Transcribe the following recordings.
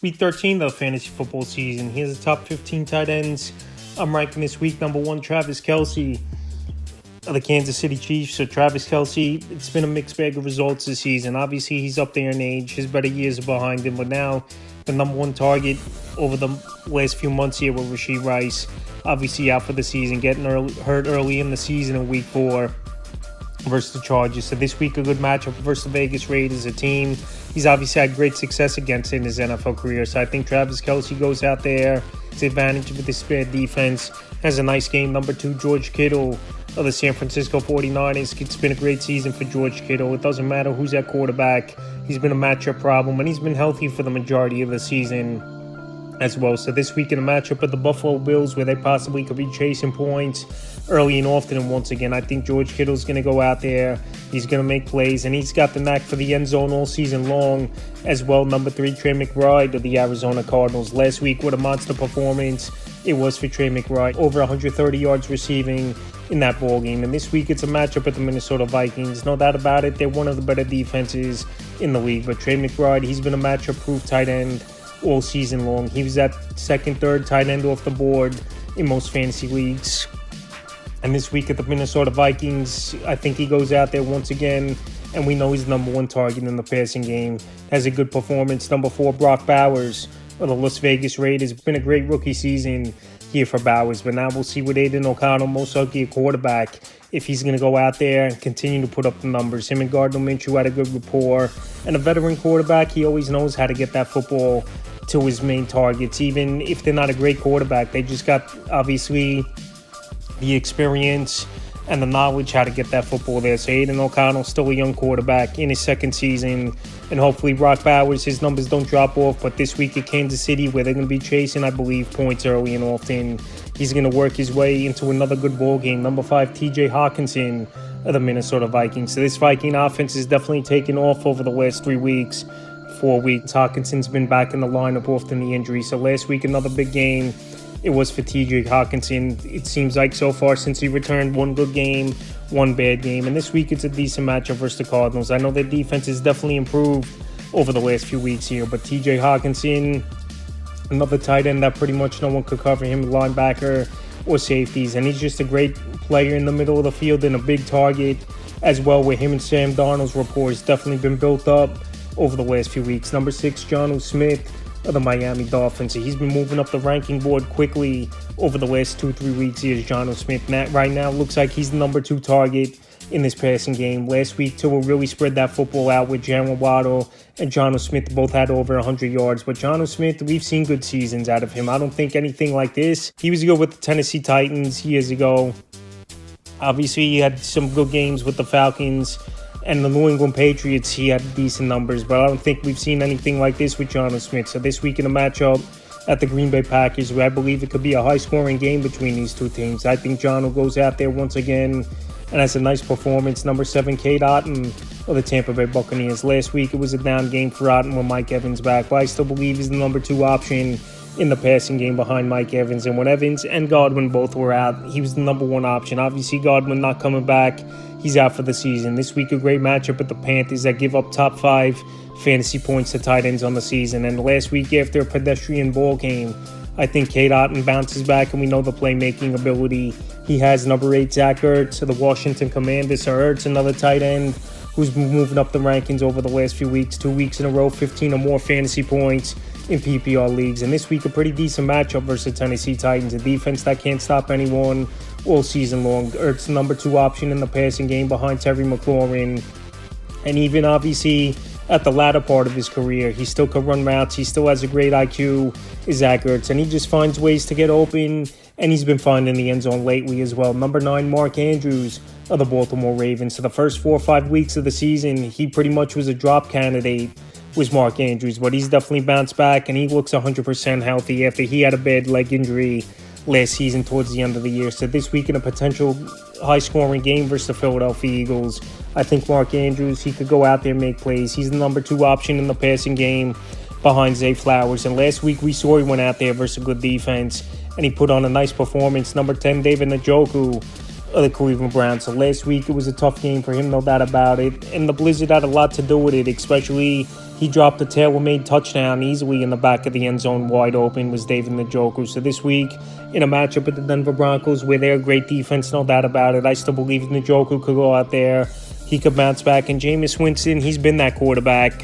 Week 13 of the fantasy football season. Here's the top 15 tight ends. I'm ranking this week number 1, Travis Kelce of the Kansas City Chiefs. So Travis Kelce, it's been a mixed bag of results this season. Obviously, he's up there in age. His better years are behind him. But now, the number 1 target over the last few months here with Rashee Rice. Obviously out for the season, getting hurt early in the season in week 4 versus the Chargers. So this week, a good matchup versus the Vegas Raiders, a team he's obviously had great success against in his NFL career. So I think Travis Kelce goes out there, takes advantage of this bad defense, has a nice game. Number 2, George Kittle of the San Francisco 49ers. It's been a great season for George Kittle. It doesn't matter who's at quarterback. He's been a matchup problem, and he's been healthy for the majority of the season as well. So this week in a matchup with the Buffalo Bills, where they possibly could be chasing points early and often, and once again, I think George Kittle's going to go out there. He's going to make plays, and he's got the knack for the end zone all season long as well. Number 3, Trey McBride of the Arizona Cardinals. Last week, what a monster performance it was for Trey McBride. Over 130 yards receiving in that ball game. And this week, it's a matchup with the Minnesota Vikings. No doubt about it, they're one of the better defenses in the league. But Trey McBride, he's been a matchup-proof tight end all season long. He was that second, third tight end off the board in most fantasy leagues. And this week at the Minnesota Vikings, I think he goes out there once again, and we know he's number 1 target in the passing game. Has a good performance. Number 4, Brock Bowers of the Las Vegas Raiders. It's been a great rookie season here for Bowers, but now we'll see with Aiden O'Connell, most likely a quarterback, if he's going to go out there and continue to put up the numbers. Him and Gardner Minshew had a good rapport, and a veteran quarterback, he always knows how to get that football to his main targets. Even if they're not a great quarterback, they just got, obviously, the experience and the knowledge how to get that football there. So Aiden O'Connell, still a young quarterback in his second season, and hopefully Brock Bowers, his numbers don't drop off. But this week at Kansas City, where they're going to be chasing, I believe, points early and often, he's going to work his way into another good ball game. Number 5, TJ Hawkinson of the Minnesota Vikings. So this Viking offense is definitely taken off over the last 4 weeks. Hawkinson's been back in the lineup after the injury. So last week, another big game. It was for TJ Hawkinson. It seems like so far since he returned, 1 good game, 1 bad game. And this week it's a decent matchup versus the Cardinals. I know their defense has definitely improved over the last few weeks here, but TJ Hawkinson, another tight end that pretty much no one could cover him, linebacker or safeties. And he's just a great player in the middle of the field and a big target as well, where him and Sam Darnold's rapport has definitely been built up over the last few weeks. Number 6, Jonnu Smith of the Miami Dolphins. He's been moving up the ranking board quickly over the last 2-3 weeks. Here's Jonnu Smith. Right now, looks like he's the number 2 target in this passing game. Last week, Tua really spread that football out with Jalen Waddle and Jonnu Smith. Both had over 100 yards. But Jonnu Smith, we've seen good seasons out of him. I don't think anything like this. He was good with the Tennessee Titans years ago. Obviously, he had some good games with the Falcons and the New England Patriots. He had decent numbers, but I don't think we've seen anything like this with Jonnu Smith. So this week in a matchup at the Green Bay Packers, where I believe it could be a high-scoring game between these two teams, I think Jonnu goes out there once again and has a nice performance. Number 7, Cade Otton of the Tampa Bay Buccaneers. Last week it was a down game for Otton with Mike Evans back, but I still believe he's the number 2 option in the passing game behind Mike Evans. And when Evans and Godwin both were out, he was the number 1 option. Obviously, Godwin not coming back. He's out for the season. This week, a great matchup with the Panthers that give up top 5 fantasy points to tight ends on the season. And last week, after a pedestrian ball game, I think Cade Otton bounces back, and we know the playmaking ability he has. Number 8, Zach Ertz of the Washington Commanders. So Ertz, another tight end who's been moving up the rankings over the last few weeks. 2 weeks in a row, 15 or more fantasy points in PPR leagues. And this week, a pretty decent matchup versus Tennessee Titans, a defense that can't stop anyone all season long. Ertz, the number 2 option in the passing game behind Terry McLaurin. And even, obviously, at the latter part of his career, he still can run routes. He still has a great IQ, is Zach Ertz. And he just finds ways to get open, and he's been finding the end zone lately as well. Number 9, Mark Andrews of the Baltimore Ravens. So the first 4 or 5 weeks of the season, he pretty much was a drop candidate, was Mark Andrews. But he's definitely bounced back, and he looks 100% healthy after he had a bad leg injury last season towards the end of the year. So this week in a potential high-scoring game versus the Philadelphia Eagles, I think Mark Andrews, he could go out there and make plays. He's the number 2 option in the passing game behind Zay Flowers. And last week we saw he went out there versus a good defense, and he put on a nice performance. Number 10, David Njoku of the Cleveland Browns. So last week it was a tough game for him, no doubt about it. And the blizzard had a lot to do with it, especially He dropped a tailor-made touchdown easily in the back of the end zone, wide open, was David Njoku. So this week, in a matchup with the Denver Broncos, where they're a great defense, no doubt about it, I still believe Njoku could go out there. He could bounce back. And Jameis Winston, he's been that quarterback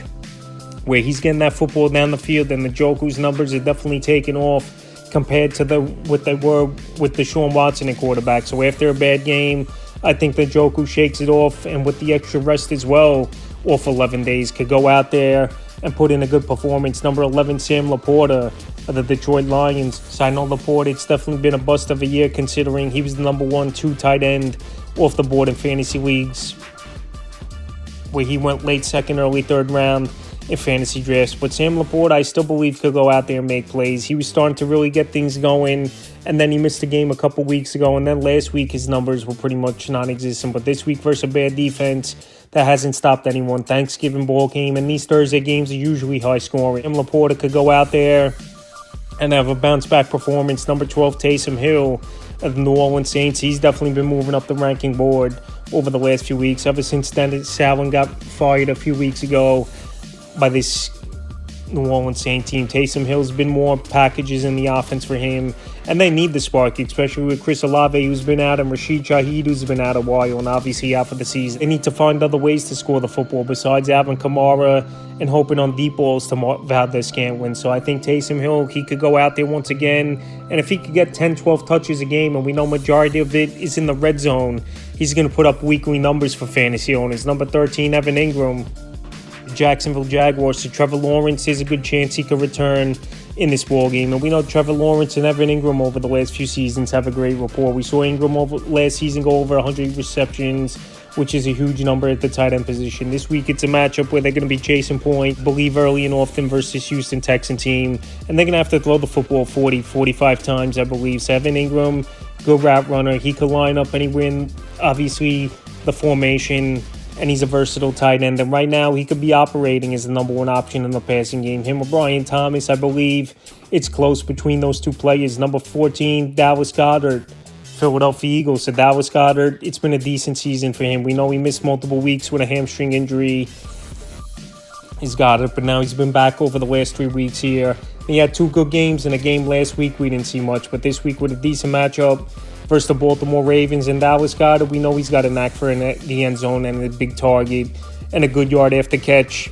where he's getting that football down the field, and Njoku's numbers are definitely taking off compared to what they were with Deshaun Watson at quarterback. So after a bad game, I think that Njoku shakes it off, and with the extra rest as well, off 11 days, could go out there and put in a good performance. Number 11, Sam Laporta of the Detroit Lions. So I know Laporta, it's definitely been a bust of a year considering he was the number 1-2 tight end off the board in fantasy leagues, where he went late second, early third round in fantasy drafts. But Sam Laporta, I still believe, could go out there and make plays. He was starting to really get things going, and then he missed a game a couple weeks ago, and then last week his numbers were pretty much non-existent. But this week versus a bad defense that hasn't stopped anyone. Thanksgiving ball game, and these Thursday games are usually high scoring. And Laporta could go out there and have a bounce-back performance. Number 12, Taysom Hill of the New Orleans Saints. He's definitely been moving up the ranking board over the last few weeks. Ever since Dennis Allen got fired a few weeks ago by this New Orleans Saints team, Taysom Hill's been more packages in the offense for him, and they need the spark, especially with Chris Olave, who's been out, and Rashid Shaheed, who's been out a while, and obviously out for the season. They need to find other ways to score the football besides Alvin Kamara and hoping on deep balls to Valdez-Scantling. So I think Taysom Hill, he could go out there once again, and if he could get 10, 12 touches a game, and we know majority of it is in the red zone, he's going to put up weekly numbers for fantasy owners. Number 13, Evan Ingram, Jacksonville Jaguars. So Trevor Lawrence, is a good chance he could return in this ball game. And we know Trevor Lawrence and Evan Ingram over the last few seasons have a great rapport. We saw Ingram over last season go over 100 receptions, which is a huge number at the tight end position. This week it's a matchup where they're going to be chasing point, believe early and often, versus Houston Texan team. And they're going to have to throw the football 40, 45 times, I believe. So Evan Ingram, good route runner. He could line up anywhere in, obviously, the formation, and he's a versatile tight end. And right now, he could be operating as the number one option in the passing game. Him or Brian Thomas, I believe it's close between those two players. Number 14, Dallas Goedert, Philadelphia Eagles. So Dallas Goedert, it's been a decent season for him. We know he missed multiple weeks with a hamstring injury. He's got it, but now he's been back over the last 3 weeks here. He had 2 good games. In a game last week, we didn't see much. But this week with a decent matchup versus the Baltimore Ravens, and Dallas Goedert, we know he's got a knack for the end zone and a big target and a good yard after catch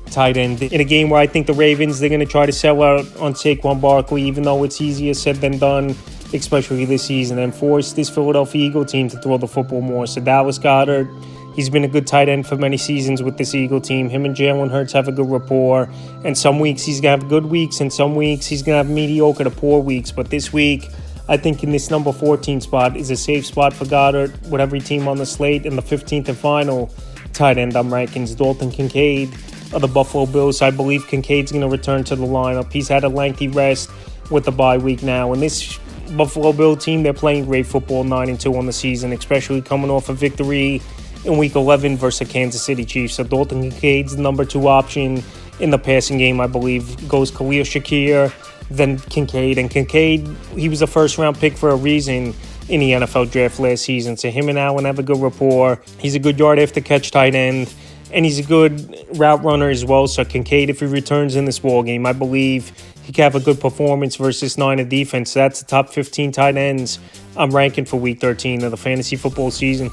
tight end. In a game where I think the Ravens, they're going to try to sell out on Saquon Barkley, even though it's easier said than done, especially this season, and force this Philadelphia Eagle team to throw the football more. So Dallas Goedert, he's been a good tight end for many seasons with this Eagle team. Him and Jalen Hurts have a good rapport, and some weeks he's going to have good weeks, and some weeks he's going to have mediocre to poor weeks. But this week, I think in this number 14 spot is a safe spot for Goddard with every team on the slate. And the 15th and final tight end I'm ranking is Dalton Kincaid of the Buffalo Bills. I believe Kincaid's going to return to the lineup. He's had a lengthy rest with the bye week now. And this Buffalo Bill team, they're playing great football, 9-2 on the season, especially coming off a victory in Week 11 versus the Kansas City Chiefs. So Dalton Kincaid's the number 2 option in the passing game, I believe. Goes Khalil Shakir, then Kincaid. And Kincaid, he was a first-round pick for a reason in the NFL draft last season. So him and Allen have a good rapport. He's a good yard after catch tight end, and he's a good route runner as well. So Kincaid, if he returns in this ball game, I believe he can have a good performance versus Niner defense. So that's the top 15 tight ends I'm ranking for Week 13 of the fantasy football season.